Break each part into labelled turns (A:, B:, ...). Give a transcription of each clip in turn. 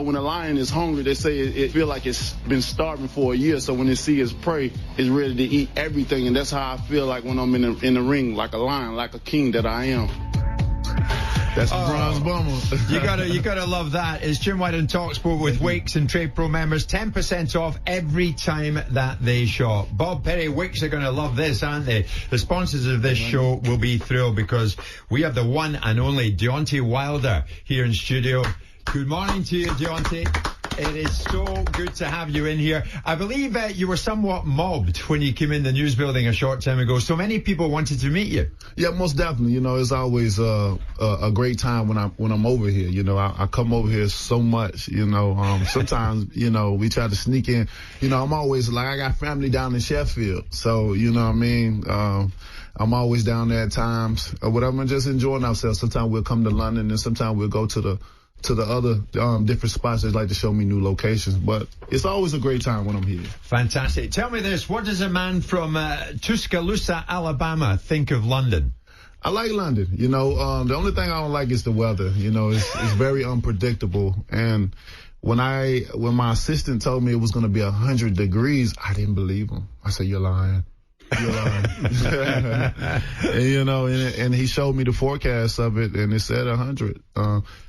A: when a lion is hungry, they say it feel like it's been starving for a year. So when it see its prey, it's ready to eat everything. And that's how I feel like when I'm in the ring, like a lion, like a king that I am. That's the bronze bomber.
B: you gotta love that. It's Jim Whyte on TalkSport with Wix and Trade Pro members. 10% off every time that they shop. Bob Perry, Wix are gonna love this, aren't they? The sponsors of this show will be thrilled because we have the one and only Deontay Wilder here in studio. Good morning to you, Deontay. It is so good to have you in here. I believe you were somewhat mobbed when you came in the news building a short time ago. So many people wanted to meet you.
A: Yeah, most definitely. You know, it's always a great time when I'm over here. You know, I come over here so much. You know, sometimes we try to sneak in. You know, I'm always like I got family down in Sheffield, so you know what I mean. I'm always down there at times or whatever, and just enjoying ourselves. Sometimes we'll come to London, and sometimes we'll go to the other different spots. They like to show me new locations, but it's always a great time when I'm here.
B: Fantastic. Tell me this, what does a man from Tuscaloosa, Alabama think of London?
A: I like London. You know, the only thing I don't like is the weather. You know, it's very unpredictable. And when my assistant told me it was going to be 100 degrees, I didn't believe him. I said, "You're lying." And, you know, and he showed me the forecast of it, and it said 100.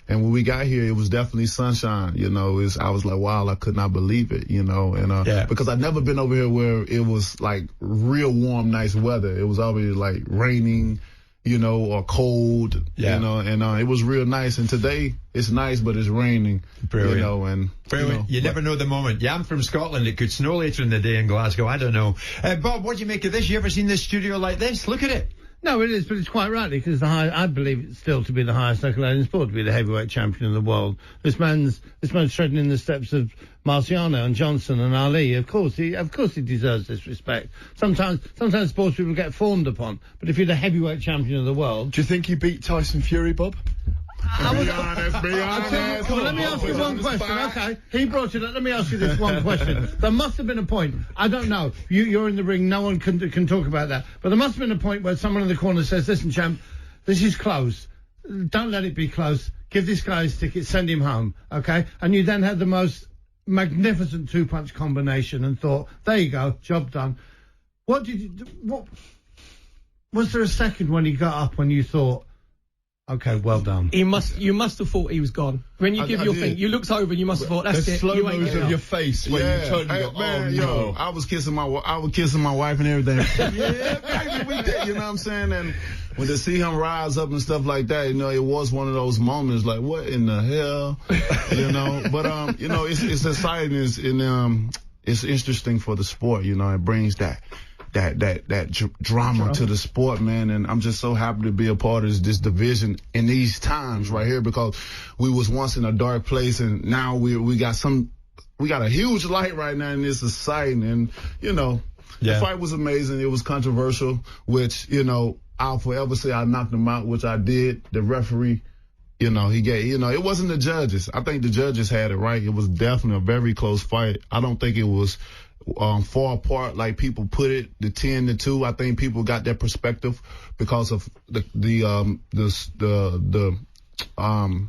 A: And when we got here, it was definitely sunshine. You know, I was like, wow, I could not believe it. You know, and because I've never been over here where it was like real warm, nice weather. It was always like raining, you know, or cold. You know, and it was real nice. And today it's nice, but it's raining.
B: Brilliant.
A: You know, and
B: you never know the moment. Yeah, I'm from Scotland. It could snow later in the day in Glasgow. I don't know. Bob, what do you make of this? You ever seen this studio like this? Look at it.
C: No, it is, but it's quite rightly because I believe it's still to be the highest circulating sport, to be the heavyweight champion of the world. This man's treading in the steps of Marciano and Johnson and Ali. Of course he deserves this respect. Sometimes sports people get fawned upon, but if you're the heavyweight champion of the world,
D: do you think you beat Tyson Fury, Bob?
A: Be honest.
C: Well, let me ask you one question. Okay, he brought it up. Let me ask you this one question. There must have been a point. I don't know. You're in the ring. No one can talk about that. But there must have been a point where someone in the corner says, "Listen, champ, this is close. Don't let it be close. Give this guy his ticket. Send him home." Okay, and you then had the most magnificent two-punch combination and thought, "There you go, job done." What was there a second when he got up when you thought, "Okay, well done"?
E: You must have thought he was gone. When you give your thing, you looked over and you must have thought, "That's it."
D: Slow moves of your face when you turned and go,
A: man,
D: no.
A: I was kissing my wife and everything. Yeah, baby, we did. You know what I'm saying? And when to see him rise up and stuff like that, you know, it was one of those moments like, what in the hell, you know? But you know, it's exciting. It's interesting for the sport. You know, it brings that drama to the sport, man, and I'm just so happy to be a part of this division in these times right here, because we was once in a dark place and now we got a huge light right now, and it's exciting. And you know, the fight was amazing. It was controversial, which, you know, I'll forever say I knocked him out, which I did. The referee, you know, it wasn't the judges. I think the judges had it right. It was definitely a very close fight. I don't think it was far apart like people put it, the 10-2. I think people got that perspective because of the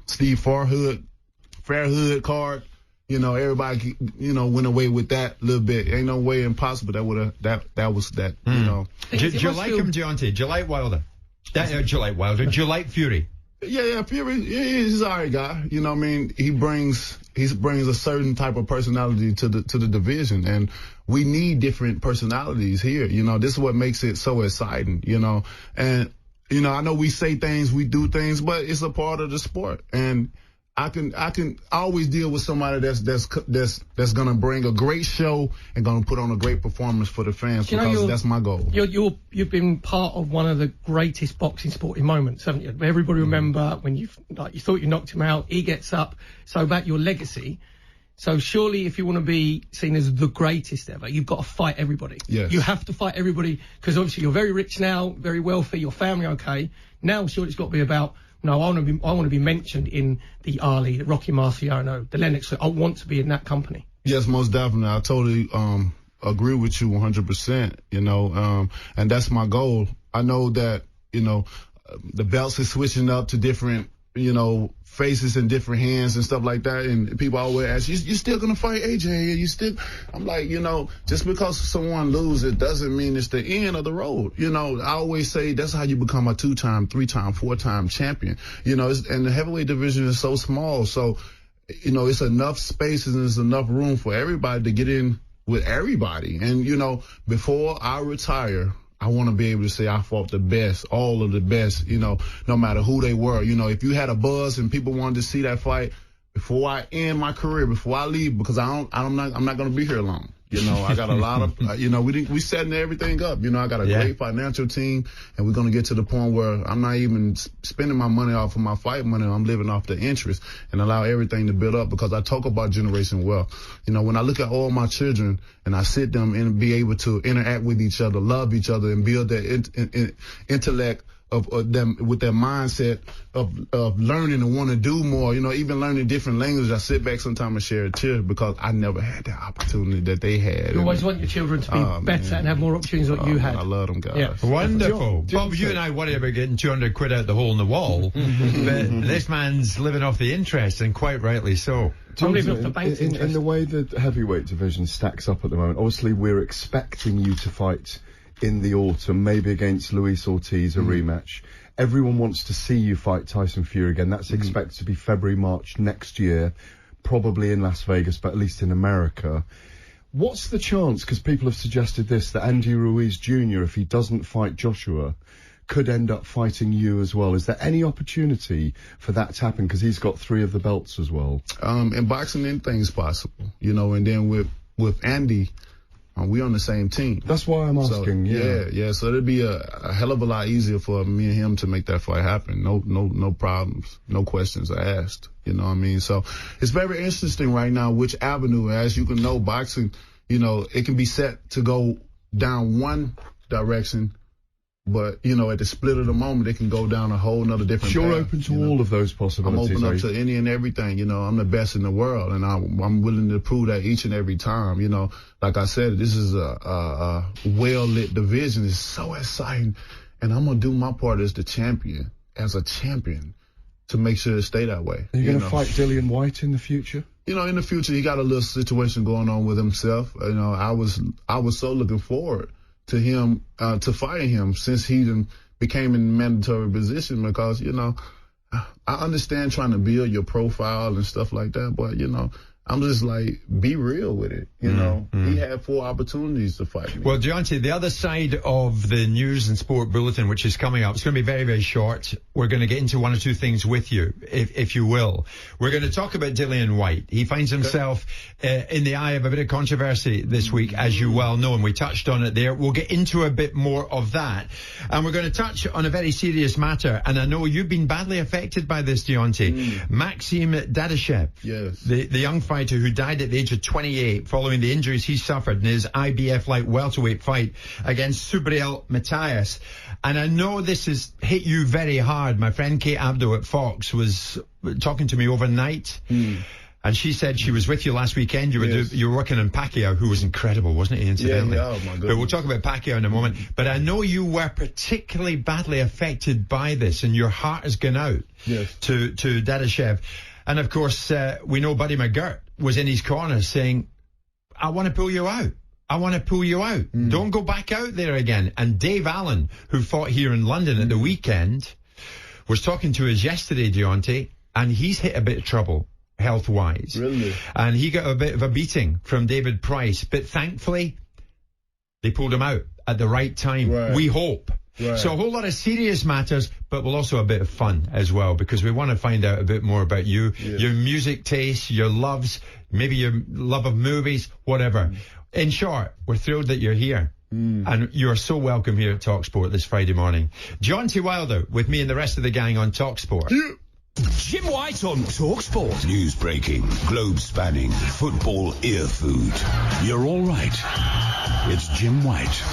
A: Steve Fairhood card. You know, everybody, you know, went away with that a little bit. Ain't no way impossible that was that. You know.
B: Do you like him, Deontay? Do you like Wilder? Do you like Wilder? Do you like Fury?
A: Yeah, Fury, he's an alright guy. You know what I mean? He brings a certain type of personality to the division, and we need different personalities here. You know, this is what makes it so exciting, you know. And, you know, I know we say things, we do things, but it's a part of the sport. And I can always deal with somebody that's gonna bring a great show and gonna put on a great performance for the fans, because that's my goal.
E: You've been part of one of the greatest boxing sporting moments, haven't you? Everybody remember when you thought you knocked him out, he gets up. So about your legacy. So surely if you want to be seen as the greatest ever, you've got to fight everybody.
A: Yes.
E: You have to fight everybody, because obviously you're very rich now, very wealthy, your family okay. Now surely it's got to be about, no, I want to be mentioned in the Ali, the Rocky Marciano, the Lennox. I want to be in that company.
A: Yes, most definitely. I totally agree with you 100%. You know, and that's my goal. I know that, you know, the belts are switching up to different you know, faces in different hands and stuff like that, and people always ask, you still gonna fight AJ? You still? I'm like, you know, just because someone loses doesn't mean it's the end of the road. You know, I always say that's how you become a 2-time, 3-time, 4-time champion. You know, and the heavyweight division is so small, so, you know, it's enough spaces and there's enough room for everybody to get in with everybody. And, you know, before I retire, I want to be able to say I fought the best, all of the best, you know, no matter who they were. You know, if you had a buzz and people wanted to see that fight before I end my career, before I leave, because I'm not going to be here long. You know, I got a lot of, you know, we setting everything up. You know, I got a great financial team, and we're going to get to the point where I'm not even spending my money off of my fight money. I'm living off the interest and allow everything to build up, because I talk about generation wealth. You know, when I look at all my children and I sit them and be able to interact with each other, love each other, and build that intellect of them with their mindset of learning and want to do more, you know, even learning different languages. I sit back sometimes and share a tear because I never had that opportunity that they had.
E: You always want your children to be better and have more opportunities than you had.
A: I love them guys.
E: Yeah.
B: Wonderful. Bob, you and I worry about getting 200 quid out the hole in the wall, but this man's living off the interest, and quite rightly so.
C: I'm living off the bank's interest.
D: In the way the heavyweight division stacks up at the moment, obviously we're expecting you to fight in the autumn, maybe against Luis Ortiz, a rematch. Everyone wants to see you fight Tyson Fury again. That's expected to be February, March next year, probably in Las Vegas, but at least in America. What's the chance, because people have suggested this, that Andy Ruiz Jr., if he doesn't fight Joshua, could end up fighting you as well? Is there any opportunity for that to happen, because he's got 3 of the belts as well?
A: In boxing, anything's possible, you know, and then with Andy, we on the same team.
D: That's why I'm asking.
A: So, so it'd be a hell of a lot easier for me and him to make that fight happen. No problems, no questions are asked. You know what I mean? So it's very interesting right now which avenue. As you can know, boxing, you know, it can be set to go down one direction, but, you know, at the split of the moment, it can go down a whole nother different path.
D: You're open to all of those possibilities.
A: I'm open up to any and everything. You know, I'm the best in the world, and I'm willing to prove that each and every time. You know, like I said, this is a well-lit division. It's so exciting, and I'm going to do my part as the champion, to make sure it stay that way.
D: Are you going to fight Dillian Whyte in the future?
A: You know, in the future, he got a little situation going on with himself. You know, I was so looking forward to him, to fighting him, since he became in mandatory position, because, you know, I understand trying to build your profile and stuff like that, but, you know, I'm just like, be real with it. You know, he had 4 opportunities to fight me.
B: Well, Deontay, the other side of the news and sport bulletin, which is coming up, it's going to be very, very short. We're going to get into 1 or 2 things with you, if you will. We're going to talk about Dillian Whyte. He finds himself in the eye of a bit of controversy this week, as you well know, and we touched on it there. We'll get into a bit more of that. And we're going to touch on a very serious matter, and I know you've been badly affected by this, Deontay. Maxim Dadashev,
A: yes,
B: the young fighter who died at the age of 28 following the injuries he suffered in his IBF light welterweight fight against Subriel Matthias. And I know this has hit you very hard. My friend Kate Abdo at Fox was talking to me overnight, and she said she was with you last weekend. You were working on Pacquiao, who was incredible, wasn't he, incidentally?
A: Yeah, oh my goodness.
B: But we'll talk about Pacquiao in a moment. But I know you were particularly badly affected by this, and your heart has gone out to Dadashev. And of course, we know Buddy McGirt was in his corner saying, I want to pull you out. I want to pull you out. Don't go back out there again. And Dave Allen, who fought here in London at the weekend, was talking to us yesterday, Deontay, and he's hit a bit of trouble health-wise.
A: Really?
B: And he got a bit of a beating from David Price. But thankfully, they pulled him out at the right time.
A: Right.
B: We hope.
A: Right.
B: So a whole lot of serious matters, but we'll also a bit of fun as well, because we want to find out a bit more about you, your music taste, your loves, maybe your love of movies, whatever. In short, we're thrilled that you're here. And you're so welcome here at TalkSport this Friday morning. John T. Wilder with me and the rest of the gang on TalkSport.
F: Jim White on TalkSport. News breaking, globe spanning, football ear food. You're all right. It's Jim White.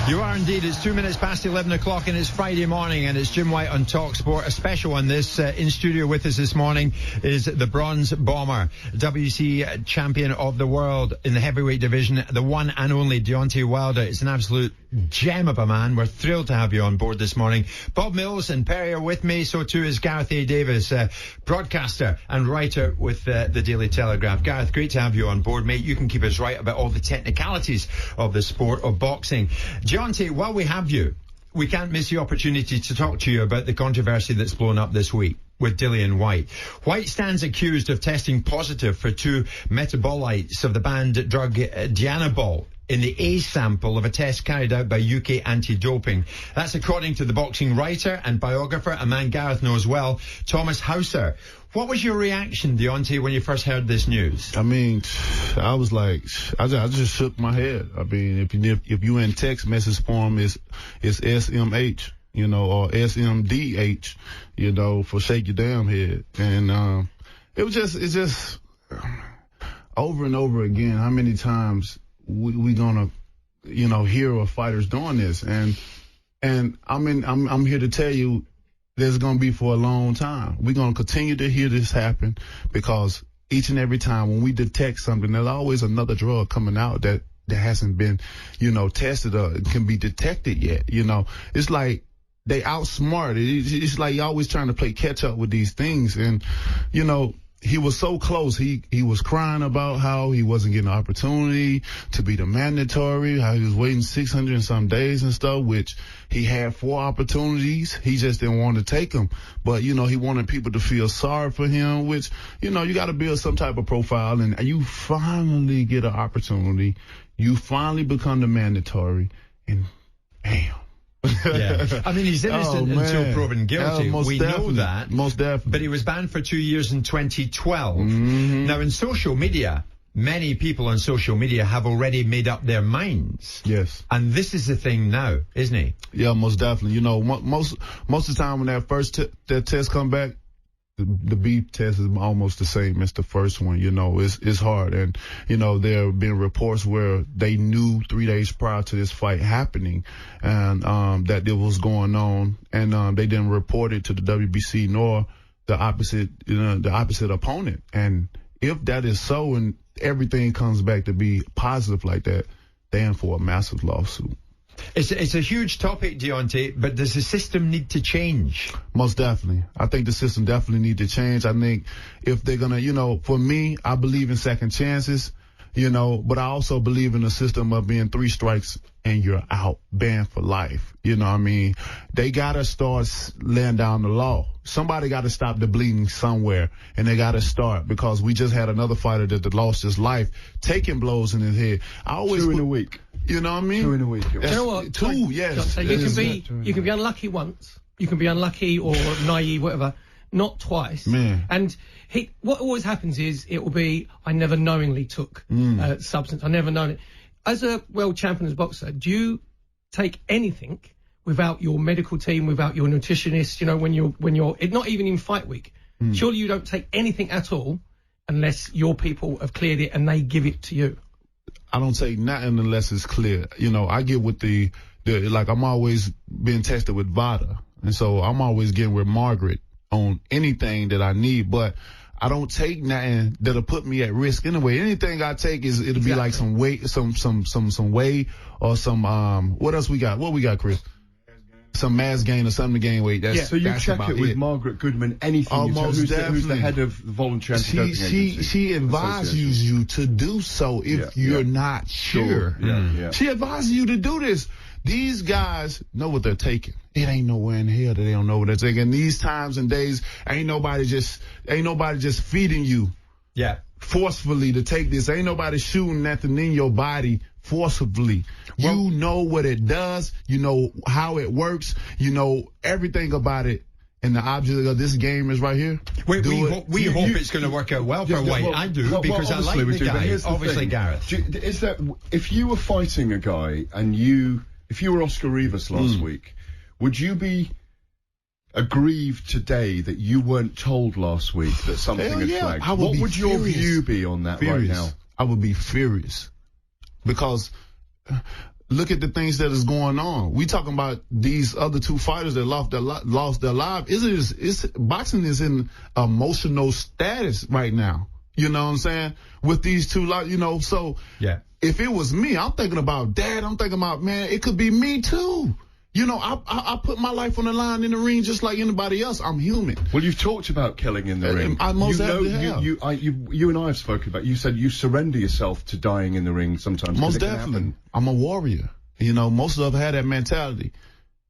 B: You are indeed. It's 2 minutes past 11 o'clock and it's Friday morning and it's Jim Whyte on TalkSport. A special one this. In studio with us this morning is the Bronze Bomber, WC champion of the world in the heavyweight division, the one and only Deontay Wilder. It's an absolute gem of a man. We're thrilled to have you on board this morning. Bob Mills and Perry are with me. So too is Gareth A. Davis, broadcaster and writer with the Daily Telegraph. Gareth, great to have you on board, mate. You can keep us right about all the technicalities of the sport of boxing. Deontay, while we have you, we can't miss the opportunity to talk to you about the controversy that's blown up this week with Dillian Whyte. Whyte stands accused of testing positive for 2 metabolites of the banned drug Dianabol in the A sample of a test carried out by UK anti-doping. That's according to the boxing writer and biographer, a man Gareth knows well, Thomas Hauser. What was your reaction, Deontay, when you first heard this news?
A: I mean, I was like, I just shook my head. I mean, if you in text message form, it's SMH, you know, or SMDH, you know, for shake your damn head. And it's just over and over again. How many times we gonna, you know, hear of fighters doing this? And I'm here to tell you, there's going to be for a long time. We're going to continue to hear this happen because each and every time when we detect something, there's always another drug coming out that hasn't been, you know, tested or can be detected yet. You know, it's like they outsmart. It's like you're always trying to play catch up with these things. And, you know, he was so close. He was crying about how he wasn't getting an opportunity to be the mandatory, how he was waiting 600 and some days and stuff, which he had 4 opportunities. He just didn't want to take them. But, you know, he wanted people to feel sorry for him, which, you know, you got to build some type of profile. And you finally get an opportunity. You finally become the mandatory. And bam.
B: Yeah. I mean, he's innocent until proven guilty. We know that.
A: Most definitely.
B: But he was banned for 2 years in 2012.
A: Mm-hmm.
B: Now, in social media, many people on social media have already made up their minds.
A: Yes.
B: And this is the thing now, isn't he?
A: Yeah, most definitely. You know, most of the time when that first that test come back, the B test is almost the same as the first one. You know, it's hard. And, you know, there have been reports where they knew 3 days prior to this fight happening and that it was going on, and they didn't report it to the WBC nor the opposite opponent. And if that is so and everything comes back to be positive like that, they in for a massive lawsuit.
B: It's a huge topic, Deontay, but does the system need to change?
A: Most definitely. I think the system definitely need to change. I think if they're going to, you know, for me, I believe in second chances, you know, but I also believe in a system of being 3 strikes and you're out, banned for life. You know what I mean? They got to start laying down the law. Somebody got to stop the bleeding somewhere, and they got to start, because we just had another fighter that lost his life taking blows in his head. I always
D: 2 in a week.
A: You know what I mean?
D: 2 in a week.
E: You know what?
A: 2, yes.
E: So you can be unlucky once. You can be unlucky or naive, whatever. Not twice.
A: Man.
E: And what always happens is it will be, I never knowingly took substance. I never known it. As a world champion as boxer, do you take anything without your medical team, without your nutritionist? You know, when you're not even in fight week. Surely you don't take anything at all unless your people have cleared it and they give it to you.
A: I don't take nothing unless it's clear. You know, I get with the like, I'm always being tested with Vada. And so I'm always getting with Margaret on anything that I need, but I don't take nothing that'll put me at risk anyway. Anything I take it'll be like some weight, some whey or some, what else we got? What we got, Chris? Some mass gain or something to gain weight.
D: So you check it with Margaret Goodman, anything. Who's the head of the voluntary anti-doping agency?
A: She advises you to do so if you're not sure. She advises you to do this. These guys know what they're taking. It ain't nowhere in hell that they don't know what they're taking. These times and days, ain't nobody just feeding you.
B: Yeah.
A: Forcefully to take this. Ain't nobody shooting nothing in your body forcibly. Well, you know what it does. You know how it works. You know everything about it. And the object of this game is right here.
B: We hope it's going to work out well for Whyte. I do, because I like the guy. Obviously, Gareth.
D: Is that if you were fighting a guy and if you were Oscar Rivas last week, would you be aggrieved today that you weren't told last week that something had flagged? What would your view be on that right now?
A: I would be furious, because look at the things that is going on. We talking about these other two fighters that lost their lives. Boxing is in emotional status right now. You know what I'm saying? With these two, so
B: yeah.
A: If it was me, I'm thinking about Dad. I'm thinking about, man, it could be me too. I put my life on the line in the ring just like anybody else. I'm human.
D: Well, you've talked about killing in the ring.
A: I most definitely have.
D: You and I have spoken about. You said you surrender yourself to dying in the ring sometimes.
A: Most definitely. I'm a warrior. Most of us had that mentality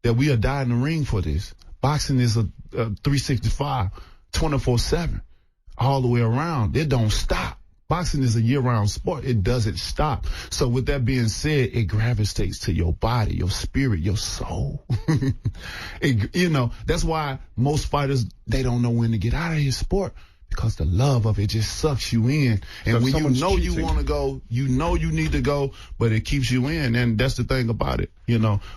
A: that we'll die in the ring for this. Boxing is a 365, 24/7, all the way around. It don't stop. Boxing is a year-round sport. It doesn't stop. So with that being said, it gravitates to your body, your spirit, your soul. That's why most fighters, they don't know when to get out of his sport, because the love of it just sucks you in. And when you know you want to go, you know you need to go, but it keeps you in. And that's the thing about it.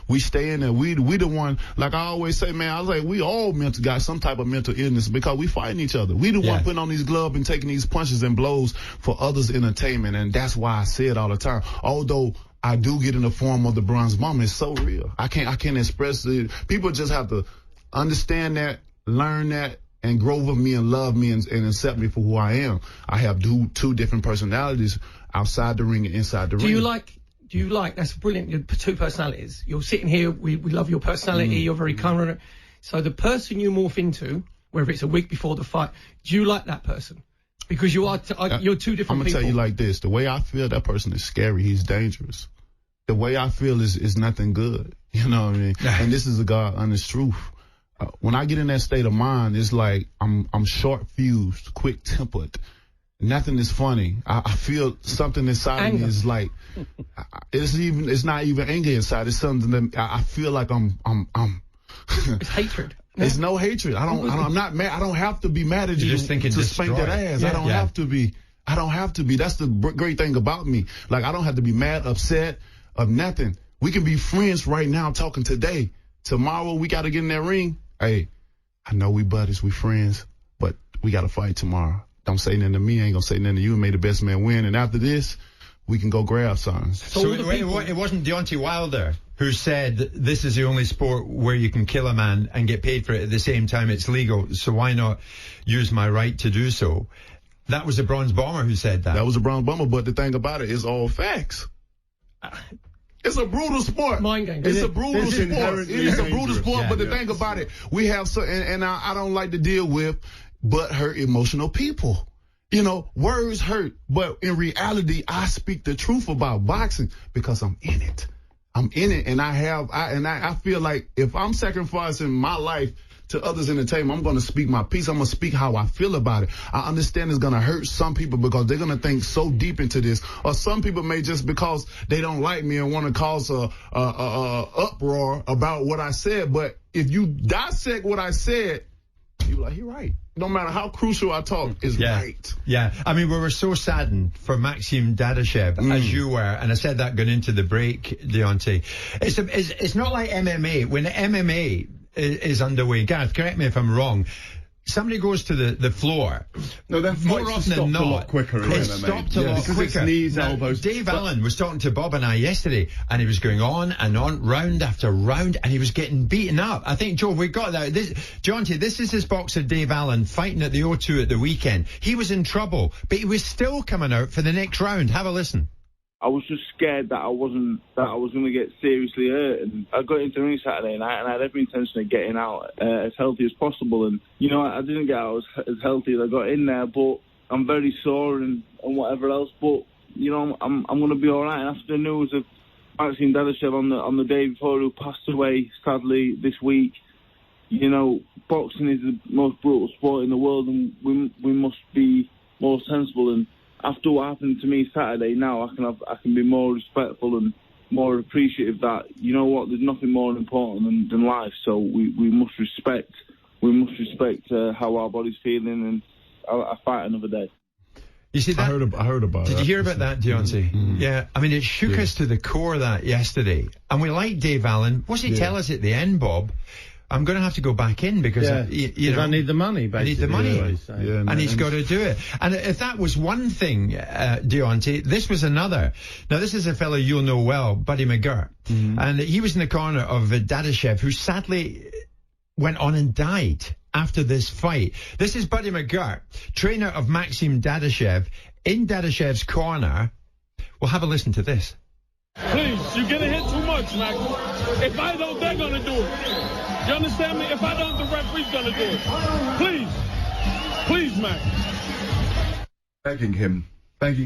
A: We stay in there. We the one, like I always say, man, I was like, we all got some type of mental illness because we fighting each other. We the one putting on these gloves and taking these punches and blows for others' entertainment. And that's why I say it all the time. Although I do get in the form of the bronze bomber, it's so real. I can't express it. People just have to understand that, learn that, and grow with me and love me and accept me for who I am. I have two different personalities outside the ring and inside the ring.
E: Do you like, that's brilliant, your two personalities. You're sitting here, we love your personality, you're very current. So the person you morph into, whether it's a week before the fight, do you like that person? Because you're two different people.
A: I'm going to tell you like this. The way I feel, that person is scary. He's dangerous. The way I feel is nothing good. You know what I mean? And this is a God honest truth. When I get in that state of mind, it's like I'm short-fused, quick-tempered. Nothing is funny. I feel something inside of me is like, it's not even anger inside. It's something that I feel like I'm.
E: It's hatred.
A: It's no hatred. I'm not mad. I don't have to be mad at you to spank that ass.
B: Yeah,
A: I don't have to be. I don't have to be. That's the great thing about me. Like, I don't have to be mad, upset, of nothing. We can be friends right now, talking today. Tomorrow we got to get in that ring. Hey, I know we buddies, we friends, but we got to fight tomorrow. Don't say nothing to me. I ain't going to say nothing to you. May the best man win. And after this, we can go grab something.
B: So it wasn't Deontay Wilder who said this is the only sport where you can kill a man and get paid for it at the same time it's legal, so why not use my right to do so? That was a bronze bomber who said that.
A: That was a bronze bomber, but the thing about it is all facts. It's a brutal sport.
E: Mind game.
A: It's a brutal sport. It is a brutal sport, but the thing about it, we have so, and I don't like to deal with but hurt emotional people. Words hurt, but in reality, I speak the truth about boxing because I'm in it. I'm in it, and I feel like if I'm sacrificing my life to others' entertainment, I'm going to speak my piece. I'm going to speak how I feel about it. I understand it's going to hurt some people because they're going to think so deep into this, or some people may just because they don't like me and want to cause a uproar about what I said. But if you dissect what I said, you're like, you're right. No matter how crucial I talk, it's right.
B: Yeah. I mean, we were so saddened for Maxim Dadashev, as you were, and I said that going into the break, Deontay. It's not like MMA. When MMA is underway, Gareth, correct me if I'm wrong, somebody goes to the floor.
D: No, that
B: more often than not,
D: a lot quicker in
B: it's
D: MMA.
B: stopped a lot
D: because
B: quicker.
D: It's knees, elbows.
B: Dave Allen was talking to Bob and I yesterday, and he was going on and on, round after round, and he was getting beaten up. I think, Joe, we got that. Deontay, this is his boxer Dave Allen fighting at the O2 at the weekend. He was in trouble, but he was still coming out for the next round. Have a listen.
G: I was just scared that I was going to get seriously hurt, and I got into the ring Saturday night, and I had every intention of getting out as healthy as possible. And I didn't get out as healthy as I got in there, but I'm very sore and whatever else. But I'm going to be all right. And after the news of Maxim Dadashev on the day before, who passed away sadly this week, boxing is the most brutal sport in the world, and we must be more sensible. And after what happened to me Saturday, now I can be more respectful and more appreciative that, there's nothing more important than life. So we must respect how our body's feeling, and I fight another day.
B: You see that?
A: I heard about it.
B: Did you hear about that, Deontay? Mm-hmm. Yeah. I mean, it shook us to the core that yesterday. And we like Dave Allen. What's he tell us at the end, Bob? I'm going to have to go back in because you know,
C: I need the money, basically.
B: I need the money.
A: And
B: he's got to do it. And if that was one thing, Deontay, this was another. Now, this is a fellow you'll know well, Buddy McGirt. And he was in the corner of Dadashev, who sadly went on and died after this fight. This is Buddy McGirt, trainer of Maxim Dadashev, in Dadashev's corner. We'll have a listen to this.
H: Please, you're getting hit too much, Max. If I don't, they're going to do it. You understand me? If I don't, the referee's going to do it. Please. Please, Max.
D: Begging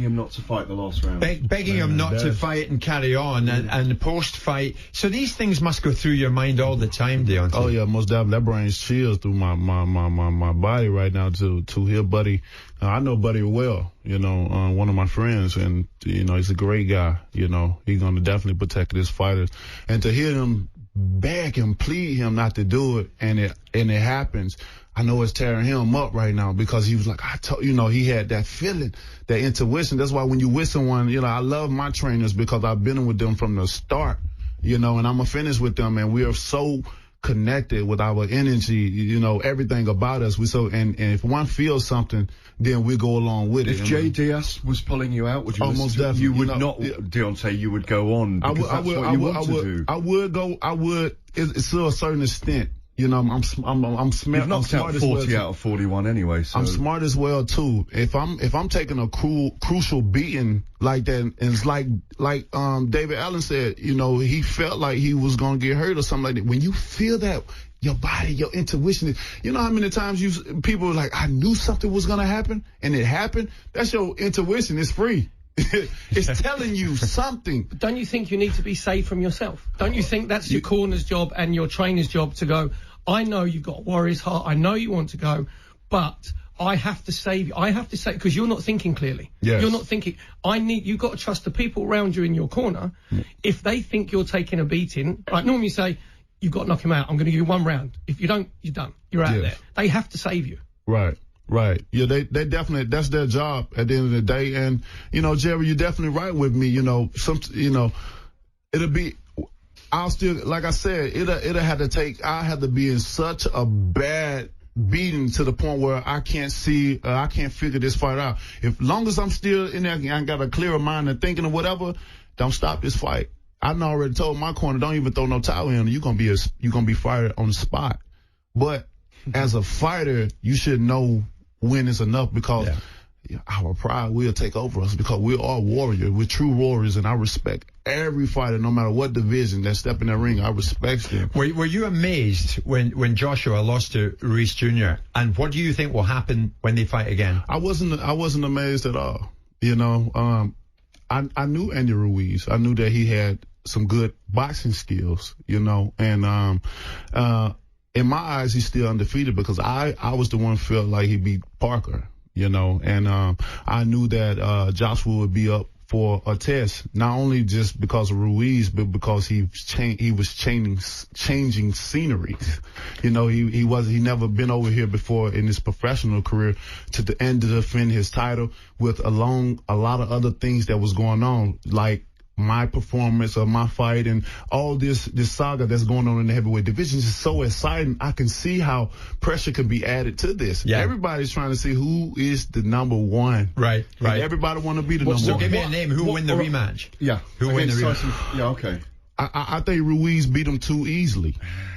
D: him not to fight the last round.
B: Begging him not to fight and carry on and post-fight. So these things must go through your mind all the time, Deontay.
A: Oh, yeah, most definitely. That brings chills through my body right now to hear Buddy. I know Buddy well, you know, one of my friends, and, you know, he's a great guy. You know, he's going to definitely protect his fighters. And to hear him beg and plead him not to do it, and it happens, I know it's tearing him up right now because he was like, you know, he had that feeling, that intuition. That's why when you with someone, you know, I love my trainers because I've been with them from the start, you know, and I'm a finish with them, and we are so connected with our energy, you know, everything about us. And if one feels something, then we go along with it.
D: If Jay Diaz was pulling you out, would you?
A: Almost definitely.
D: You would not, Deontay. You would go on because that's what you want to do.
A: I would go. I would. It's to a certain extent. You know, I'm smart.
D: You've knocked out 40 out of 41 anyway. So.
A: I'm smart as well too. If I'm taking a crucial beating like that, and it's like David Allen said, you know, he felt like he was gonna get hurt or something like that. When you feel that, your body, your intuition, you know how many times people are like, I knew something was gonna happen, and it happened. That's your intuition. It's free. It's telling you something.
E: But don't you think you need to be safe from yourself? Don't you think that's your corner's job and your trainer's job to go, I know you've got a warrior's heart, I know you want to go, but I have to save you. I have to say, because you're not thinking clearly.
A: Yes.
E: You're not thinking. You've got to trust the people around you in your corner. If they think you're taking a beating, like normally you say, you've got to knock him out. I'm going to give you one round. If you don't, you're done. You're out there. They have to save you.
A: Right. Yeah, they definitely, that's their job at the end of the day. And, you know, Jerry, you're definitely right with me. You know, I'll still, like I said, it'll have to take, I have to be in such a bad beating to the point where I can't figure this fight out. Long as I'm still in there, I got a clearer mind and thinking of whatever, don't stop this fight. I already told my corner, don't even throw no towel in. You're gonna be fired on the spot. But as a fighter, you should know when is enough, because our pride will take over us, because we are warriors. We're true warriors, and I respect every fighter, no matter what division that step in that ring. I respect them.
B: Were you amazed when Joshua lost to Ruiz Jr.? And what do you think will happen when they fight again?
A: I wasn't amazed at all. You know, I knew Andy Ruiz. I knew that he had some good boxing skills, you know, and in my eyes, he's still undefeated, because I was the one who felt like he beat Parker, you know, and I knew that Joshua would be up for a test, not only just because of Ruiz, but because he was changing scenery. You know, he never been over here before in his professional career to the end to defend his title with a lot of other things that was going on, like my performance of my fight and all this saga that's going on in the heavyweight division is so exciting. I can see how pressure could be added to this. Yeah. Everybody's trying to see who is the number one.
B: Right.
A: Everybody want to be the number one.
B: So give me a name. Who will win the rematch?
D: Yeah.
B: Who will win the rematch?
D: Yeah, okay.
A: I think Ruiz beat him too easily.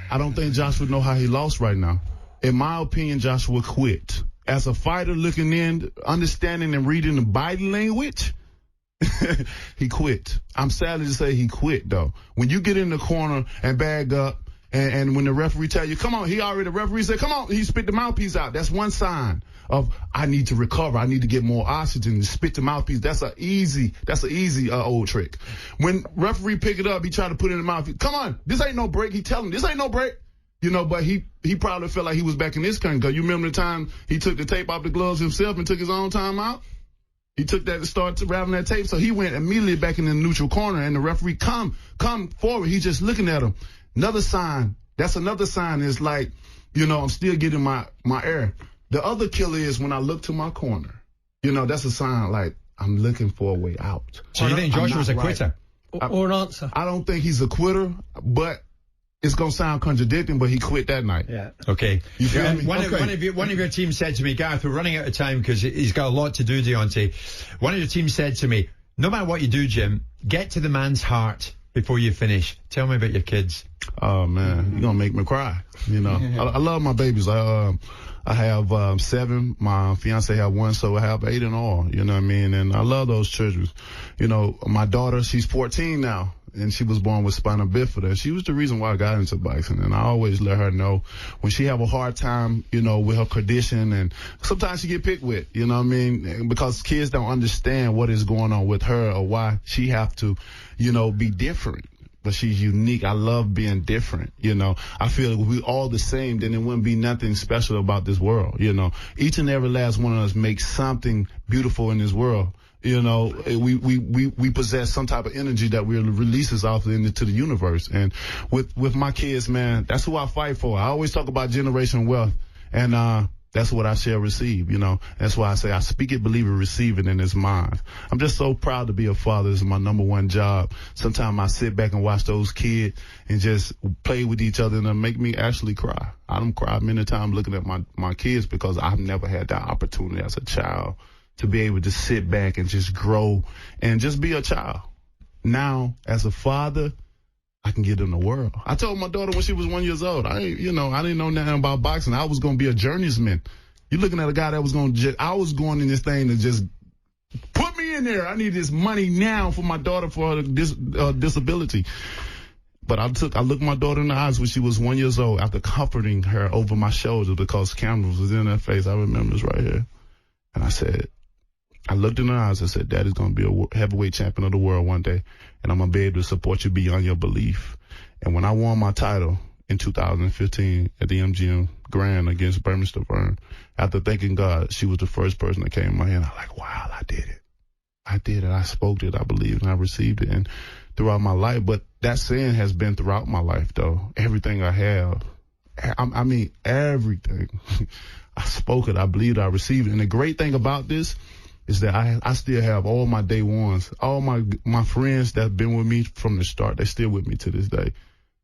A: I don't think Joshua know how he lost right now. In my opinion, Joshua quit. As a fighter looking in, understanding and reading the body language, he quit. I'm sad to say he quit, though. When you get in the corner and bag up, and when the referee tell you, come on, the referee said, come on, he spit the mouthpiece out. That's one sign of, I need to recover. I need to get more oxygen to spit the mouthpiece. That's an easy old trick. When referee pick it up, he try to put it in the mouth. Come on, this ain't no break. He tell him, this ain't no break. You know, but he probably felt like he was back in this country. 'Cause you remember the time he took the tape off the gloves himself and took his own time out? He took that to start wrapping that tape, so he went immediately back in the neutral corner, and the referee come forward. He's just looking at him. Another sign. That's another sign. Is like, you know, I'm still getting my air. The other killer is when I look to my corner. You know, that's a sign like I'm looking for a way out.
B: So you think Joshua's a quitter?
E: Or an answer?
A: I don't think he's a quitter, but it's gonna sound contradicting, but he quit that night.
C: Yeah.
B: Okay.
A: You feel me?
B: One of your team said to me, Gareth, we're running out of time because he's got a lot to do, Deontay. One of your team said to me, no matter what you do, Jim, get to the man's heart before you finish. Tell me about your kids.
A: Oh man, you're gonna make me cry. You know, I love my babies. I have 7. My fiance have 1, so I have 8 in all. You know what I mean? And I love those children. You know, my daughter, she's 14 now, and she was born with spina bifida. She was the reason why I got into boxing, and I always let her know when she have a hard time, you know, with her condition, and sometimes she get picked with, you know what I mean? Because kids don't understand what is going on with her or why she have to, you know, be different. But she's unique. I love being different, you know. I feel if we all the same, then it wouldn't be nothing special about this world, you know. Each and every last one of us makes something beautiful in this world. You know, we possess some type of energy that we releases off into the universe. And with my kids, man, that's who I fight for. I always talk about generational wealth, and that's what I shall receive, you know. That's why I say I speak it, believe it, receive it, and it's mine. I'm just so proud to be a father. This is my number one job. Sometimes I sit back and watch those kids and just play with each other, and it make me actually cry. I don't cry many times looking at my kids because I've never had that opportunity as a child to be able to sit back and just grow and just be a child. Now, as a father, I can give them the world. I told my daughter when she was 1 year old, I didn't know nothing about boxing. I was going to be a journeyman. You're looking at a guy that was going to I was going in this thing to just put me in there. I need this money now for my daughter for her disability. But I looked my daughter in the eyes when she was 1 year old after comforting her over my shoulder because cameras was in her face. I remember this right here. And I looked in her eyes and said, Daddy's going to be a heavyweight champion of the world one day, and I'm going to be able to support you beyond your belief. And when I won my title in 2015 at the MGM Grand against Birmingham Stevern, after thanking God, she was the first person that came in my head. I'm like, wow, I did it. I did it. I spoke it. I believed and I received it. And throughout my life, but that saying has been throughout my life, though. Everything I have, I mean, everything. I spoke it. I believed. I received it. And the great thing about this is that I still have all my day ones, all my friends that have been with me from the start. They're still with me to this day.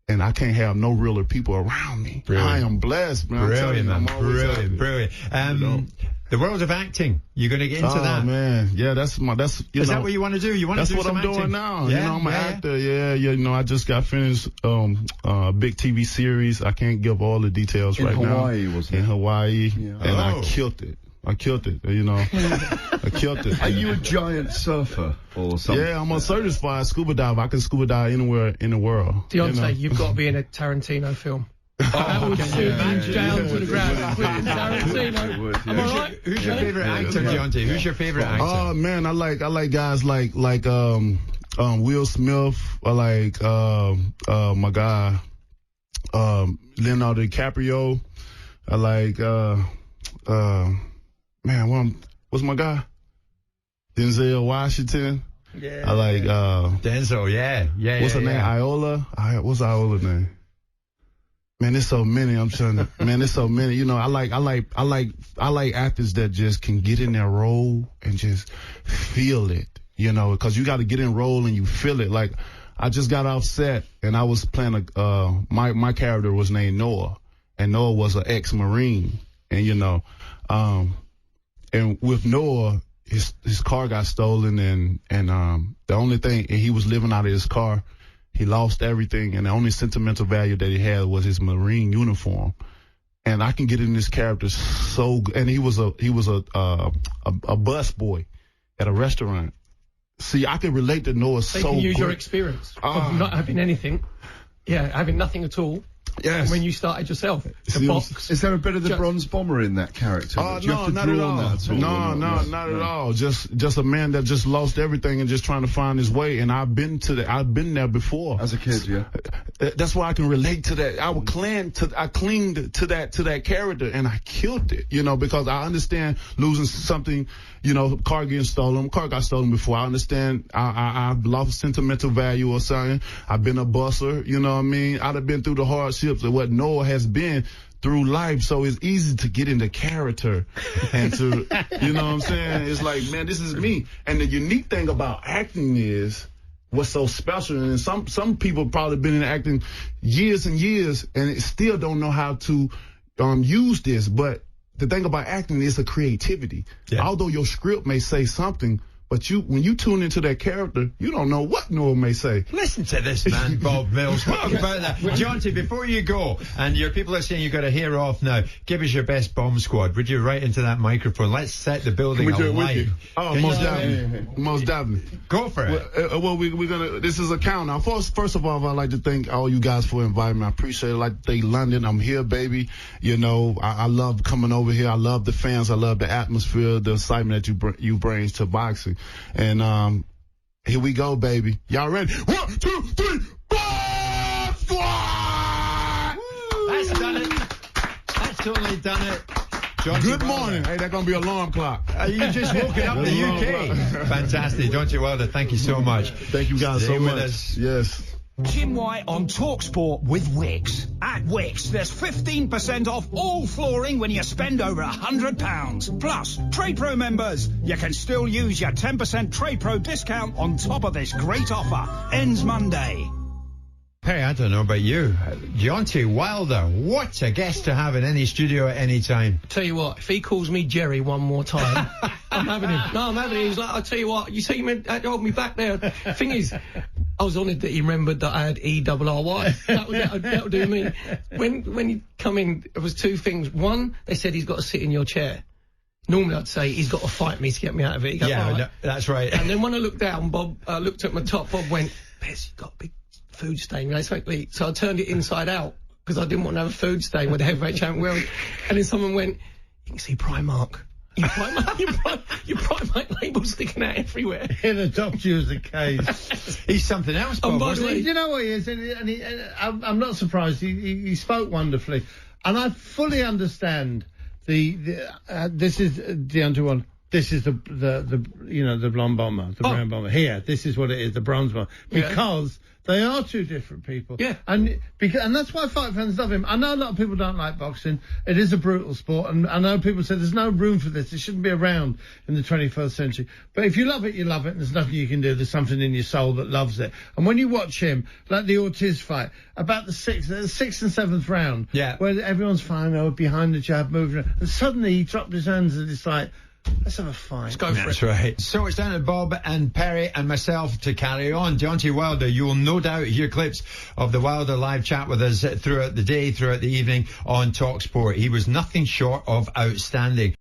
A: And I can't have no realer people around me.
B: Brilliant.
A: I am blessed, man.
B: Brilliant, man. Brilliant. The world of acting. You're going to get into that?
A: Oh, man. Yeah, is
B: that what you want to do?
A: That's what I'm doing now.
B: Yeah,
A: you know, I'm an actor. Yeah. You know, I just got finished a big TV series. I can't give all the details right now.
D: In Hawaii, wasn't it?
A: In Hawaii.
D: Yeah.
A: And I killed it. You know. I killed it.
D: Are you a giant surfer or something?
A: Yeah, I'm a certified scuba diver. I can scuba dive anywhere in the world.
E: Deontay, you've got to be in a Tarantino film. That would suit you down to the ground. Tarantino. Am I right?
B: Who's your favorite actor, Deontay? Who's your favorite actor?
A: Oh man, I like guys like Will Smith. I like my guy Leonardo DiCaprio. I like man, what's my guy? Denzel Washington.
B: Yeah.
A: I like
B: Denzel. Yeah.
A: What's her name? Iola. What's Iola's name? Man, there's so many. There's so many. You know, I like actors that just can get in their role and just feel it. You know, because you got to get in role and you feel it. Like I just got off set and I was playing my character was named Noah, and Noah was an ex-Marine, and you know, and with Noah, his car got stolen, and the only thing, and he was living out of his car. He lost everything, and the only sentimental value that he had was his Marine uniform. And I can get in this character so good. And he was a bus boy at a restaurant. See, I can relate to Noah so good.
E: They can use your experience of not having anything. Yeah, having nothing at all.
A: Yes.
E: When you started yourself. The box.
D: Is there a bit of the Bronze Bomber in that character?
A: No, not at all. Not at all. Just a man that just lost everything and just trying to find his way. And I've been there before.
D: As a kid, yeah.
A: That's why I can relate to that. I clinged to that character, and I killed it. You know, because I understand losing something. You know, car getting stolen. Car got stolen before. I understand. I've lost sentimental value or something. I've been a busser. You know what I mean? I'd have been through the hardships of what Noah has been through life. So it's easy to get into character and to, you know what I'm saying? It's like, man, this is me. And the unique thing about acting is what's so special. And some people probably been in acting years and years and it still don't know how to use this. But the thing about acting is a creativity. Yeah. Although your script may say something, but when you tune into that character, you don't know what Noah may say.
B: Listen to this man, Bob Mills. Talk about that. Deontay, before you go, and your people are saying you've got to hair off now, give us your best bomb squad. Would you right into that microphone? Let's set the building alight.
A: Oh, most definitely. Most definitely.
B: Go for it.
A: Well, we're going to, this is a countdown. First of all, I'd like to thank all you guys for inviting me. I appreciate it. I'd like to thank London. I'm here, baby. You know, I love coming over here. I love the fans. I love the atmosphere, the excitement that you bring to boxing. And here we go, baby. Y'all ready? 1, 2, 3, bomb squad!
B: That's done it. That's totally done it.
A: Good morning. Hey, that's going to be alarm clock.
B: You just woken up the UK. Fantastic. Deontay Wilder, thank you so much.
A: Thank you guys so much. Yes.
F: Jim Whyte on TalkSport with Wix. At Wix, there's 15% off all flooring when you spend over £100. Plus, Trade Pro members, you can still use your 10% Trade Pro discount on top of this great offer. Ends Monday.
B: Hey, I don't know about you. Deontay Wilder, what a guest to have in any studio at any time.
E: Tell you what, if he calls me Jerry one more time, I'm having him. No, I'm having him. He's like, I'll tell you what, you see him hold me back there. Thing is, I was honoured that he remembered that I had E-double-R-Y. That'll do me. When he come in, there was two things. One, they said he's got to sit in your chair. Normally I'd say he's got to fight me to get me out of it. He goes,
B: yeah,
E: right.
B: No, that's right.
E: And then when I looked down, Bob looked at my top. Bob went, Bez, you've got a big food stain. So I turned it inside out because I didn't want to have a food stain with the heavyweight champion wearing. And then someone went, you can see Primark. Your Primark label sticking out everywhere.
C: In a top user case.
B: He's something else, Bob.
C: You know what he is? I'm not surprised. He spoke wonderfully. And I fully understand this is Deontay one. This is the blonde bomber, the brown bomber. Here, this is what it is, the bronze bomber. Because they are two different people.
E: Yeah.
C: And that's why fight fans love him. I know a lot of people don't like boxing. It is a brutal sport. And I know people say there's no room for this. It shouldn't be around in the 21st century. But if you love it, you love it. And there's nothing you can do. There's something in your soul that loves it. And when you watch him, like the Ortiz fight, about the sixth and seventh round, where everyone's fine, behind the jab, moving around, and suddenly he dropped his hands and it's like, let's have a fight.
E: Let's go for it.
B: That's right. So it's down to Bob and Perry and myself to carry on. Deontay Wilder, you will no doubt hear clips of the Wilder live chat with us throughout the day, throughout the evening on TalkSport. He was nothing short of outstanding.